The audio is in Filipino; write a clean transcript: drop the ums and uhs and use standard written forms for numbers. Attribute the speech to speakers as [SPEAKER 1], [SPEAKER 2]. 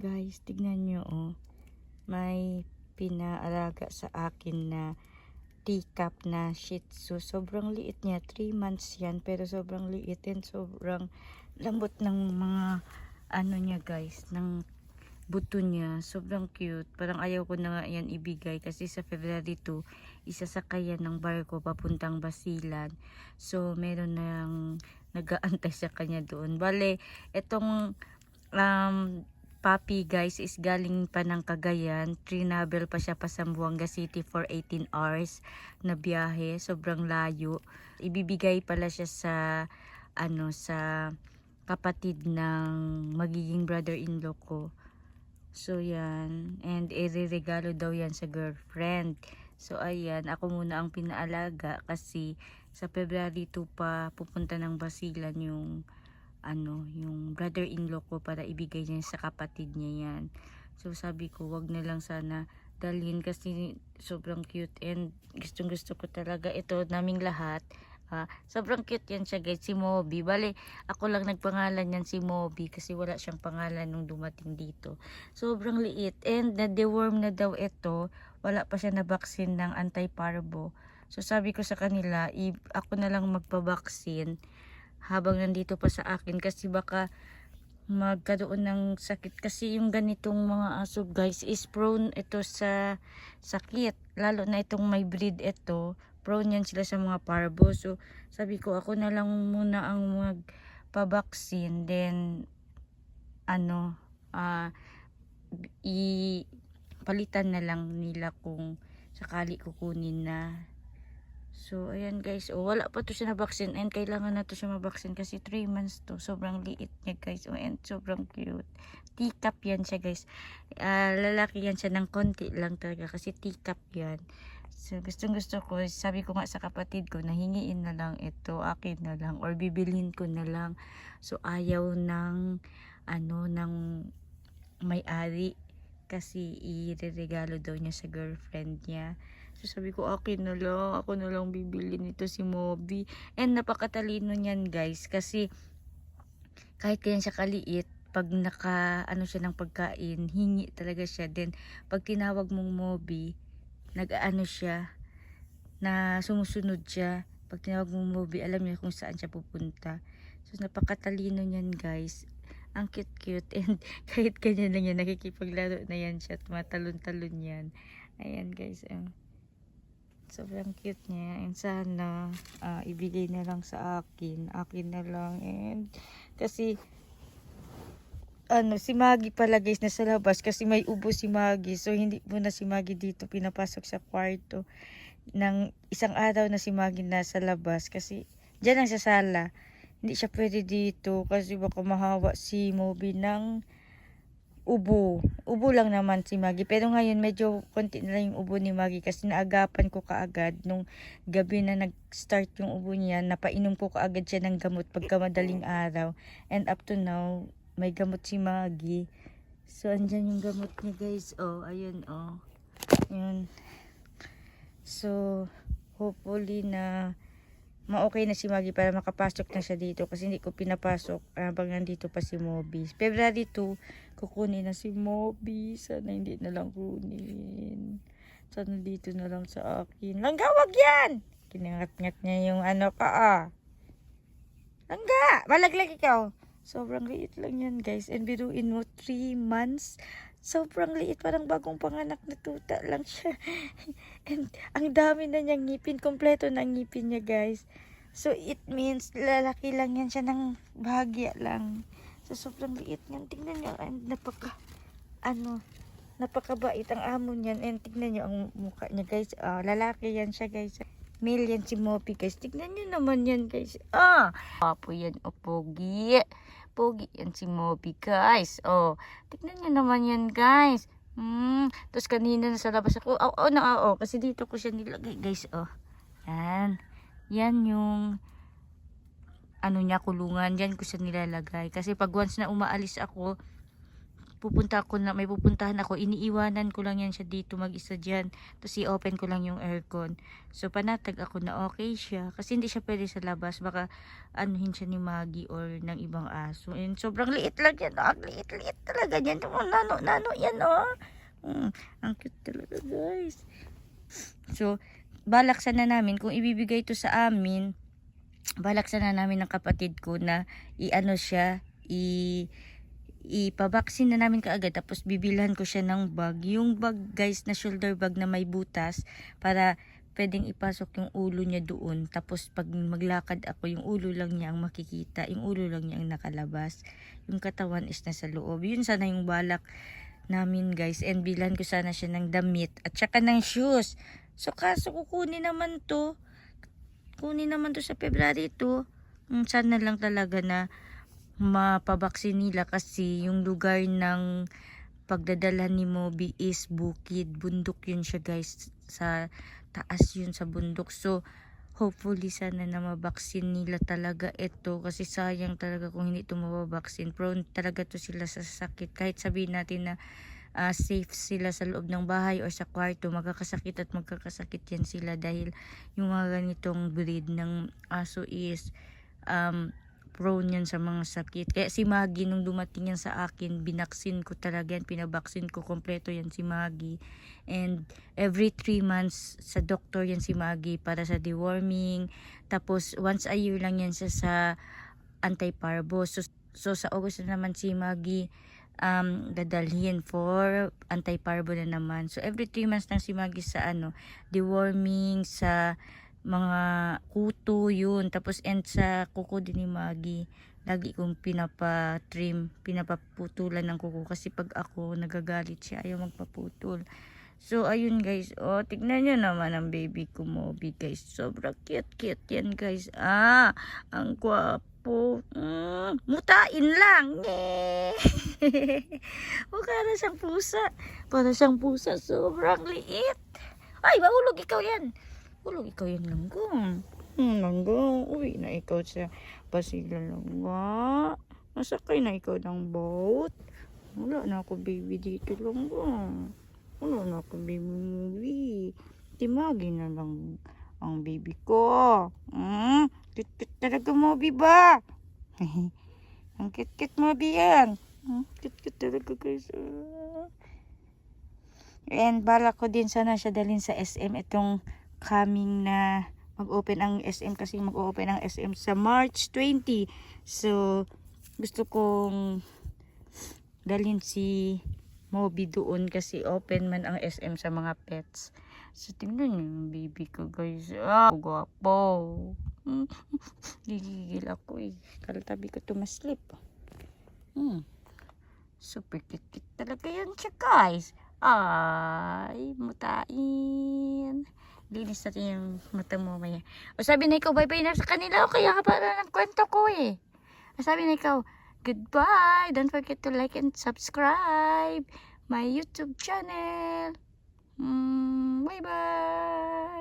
[SPEAKER 1] guys, tignan nyo oh. May pinaalaga sa akin na teacup na Shih Tzu. Sobrang liit niya, 3 months yan, pero sobrang liit and sobrang lambot ng mga ano niya guys, ng buto niya. Sobrang cute. Parang ayaw ko na nga yan ibigay kasi sa February 2, isasakay yan ng barko papuntang Basilan. So, meron nang nag-aantay sa kanya doon. Bale, itong puppy guys is galing pa ng Cagayan. Trinabel pa siya pa Zamboanga City for 18 hours na biyahe. Sobrang layo. Ibibigay pala siya sa sa kapatid ng magiging brother-in-law ko. So yan, and ireregalo daw yan sa girlfriend. So ayan, ako muna ang pinaalaga kasi sa February 2 pa pupunta ng Basilan yung yung brother-in-law ko para ibigay niya sa kapatid niya yan. So sabi ko, wag na lang sana dalhin kasi sobrang cute and gustong gusto ko talaga ito naming lahat. Sobrang cute yan siya guys, si Moby. Bale, ako lang nagpangalan yan si Moby kasi wala siyang pangalan nung dumating dito. Sobrang liit and na-deworm na daw ito. Wala pa siya na vaccine ng anti-parvo. So sabi ko sa kanila, ako na lang magpa-vaccine habang nandito pa sa akin kasi baka magkaroon ng sakit kasi yung ganitong mga aso guys is prone ito sa sakit, lalo na itong may breed ito, prone yan sila sa mga parvo. So sabi ko ako na lang muna ang magpa-vaccine, then palitan na lang nila kung sakali kukunin na. So, ayan guys. Wala pa to siya na vaccine and kailangan na to siya ma-vaccine kasi 3 months to. Sobrang liit niya guys. And sobrang cute. Teacup yan siya guys. Lalaki yan siya ng konti lang talaga kasi teacup yan. So, gustong gusto ko. Sabi ko nga sa kapatid ko, nahingiin na lang ito. Akin na lang. Or bibilhin ko na lang. So, ayaw ng ng may-ari. Kasi ireregalo daw niya sa girlfriend niya. So sabi ko, akin na lang, ako na lang bibili nito si Moby. And napakatalino niyan guys, kasi kahit ganyan siya kaliit, pag siya ng pagkain, hingi talaga siya. Then pag tinawag mong Moby, siya, na sumusunod siya. Pag tinawag mong Moby, alam niya kung saan siya pupunta. So napakatalino niyan guys. Ang cute-cute, and kahit ganyan lang yan, nakikipaglaro na yan siya, tumatalon-talon yan. Ayan guys, sobrang cute niya, and sana ibigay na lang sa akin na lang. And kasi si Maggie pala guys nasa labas kasi may ubo si Maggie, so hindi muna si Maggie dito pinapasok sa kwarto. Nang isang araw na si Maggie nasa labas kasi dyan lang sa sala, hindi siya pwede dito kasi baka mahawa si Moby ng ubo. Ubo lang naman si Maggie. Pero ngayon medyo konti na lang yung ubo ni Maggie kasi naagapan ko kaagad nung gabi na nag-start yung ubo niya. Napainom ko kaagad siya ng gamot pagka madaling araw. And up to now, may gamot si Maggie. So, andyan yung gamot niya guys. Oh, ayun oh. Ayun. So, hopefully na ma-okay na si Maggie para makapasok na siya dito kasi hindi ko pinapasok habang nandito pa si Moby. February 2, kukunin na si Moby. Sana hindi na lang kunin. Sana dito na lang sa akin. Langga, wag yan! Kinangat-ngat niya yung Langga! Malaglag ikaw! Sobrang liit lang yan guys. And biruin mo, 3 months. Sobrang liit, parang bagong panganak na tuta lang siya. And ang dami na niyang ngipin, kompleto na ang ngipin niya guys. So it means lalaki lang yan siya ng bahagya lang. So sobrang liit niyan. Tingnan niyo, and napakabait ang amo niyan. And tingnan niyo ang mukha niya guys. Lalaki yan siya guys. Male yan si Moby guys. Tingnan niyo naman yan guys. Apo yan, pogi. Pogi yan si Moby guys. Tignan nyo naman yan guys. Tapos kanina nasa labas ako. Kasi dito ko siya nilagay guys. Yan. Yan yung niya, kulungan. Yan ko siya nilalagay. Kasi pag once na umaalis ako, may pupuntahan ako, iniiwanan ko lang yan siya dito mag-isa dyan. Tapos i-open ko lang yung aircon. So panatag ako na okay siya. Kasi hindi siya pwede sa labas. Baka anuhin siya ni Maggie or ng ibang aso. And sobrang liit lang yan. Ang liit talaga yan. Nano yan ang cute talaga guys. So balak sana namin kung ibibigay to sa amin. Balak sana namin ng kapatid ko na ipabaksin na namin kaagad, tapos bibilhan ko siya ng bag. Yung bag guys na shoulder bag na may butas para pwedeng ipasok yung ulo niya doon. Tapos pag maglakad ako, yung ulo lang niya ang makikita, yung ulo lang niya ang nakalabas, yung katawan is nasa loob. Yun sana yung balak namin guys. And bilhan ko sana siya ng damit at saka ng shoes. So kaso kunin naman to sa February 2. Sana lang talaga na mapabaksin nila kasi yung lugar ng pagdadala ni Moby is bukid, bundok yun siya guys, sa taas yun sa bundok. So hopefully sana na mabaksin nila talaga ito, kasi sayang talaga kung hindi ito mababaksin. Prone talaga to sila sa sakit. Kahit sabihin natin na safe sila sa loob ng bahay or sa kwarto, magkakasakit yan sila dahil yung mga ganitong breed ng aso is prone yan sa mga sakit. Kaya si Maggie, nung dumating yan sa akin, binaksin ko talaga yan, pinabaksin ko kompleto yan si Maggie. And every 3 months sa doktor yan si Maggie para sa deworming. Tapos once a year lang yan siya sa anti-parvo. So sa August na naman si Maggie dadalhin for anti-parvo na naman. So every 3 months lang si Maggie sa deworming, sa mga kuto yun. Tapos and sa kuko din ni Maggie, lagi kong pinapaputulan ng kuko kasi pag ako nagagalit siya, ayaw magpaputol. So ayun guys, tignan nyo naman ang baby ko Moby guys, sobrang cute yan guys. Ang gwapo. Mutain lang. Para siyang pusa, sobrang liit. Ay, mahulog ikaw yan. Langgong. Langgong. Uwi na ikaw sa Basila Langga. Masakay na ikaw ng boat. Wala na ako baby dito Langgong. Wala na ako baby Moby. Timagi na lang ang baby ko. Kit talaga Moby ba? Ang kit Moby yan. Kit talaga guys. And balak ko din sana siya dalhin sa SM itong coming na mag-open ang SM, kasi mag-open ang SM sa March 20. So gusto kong dalhin si Moby doon kasi open man ang SM sa mga pets. So tingnan niyo yung baby ko guys. Gwapo. Gigigil ako kalatabi ko tumaslip. Super cute talaga yan siya guys. Ay, mutain. Linis natin yung mata mo maya. Sabi na ikaw, bye-bye na sa kanila. Kaya ka para ng kwento ko Sabi na ikaw, goodbye. Don't forget to like and subscribe my YouTube channel. Bye-bye.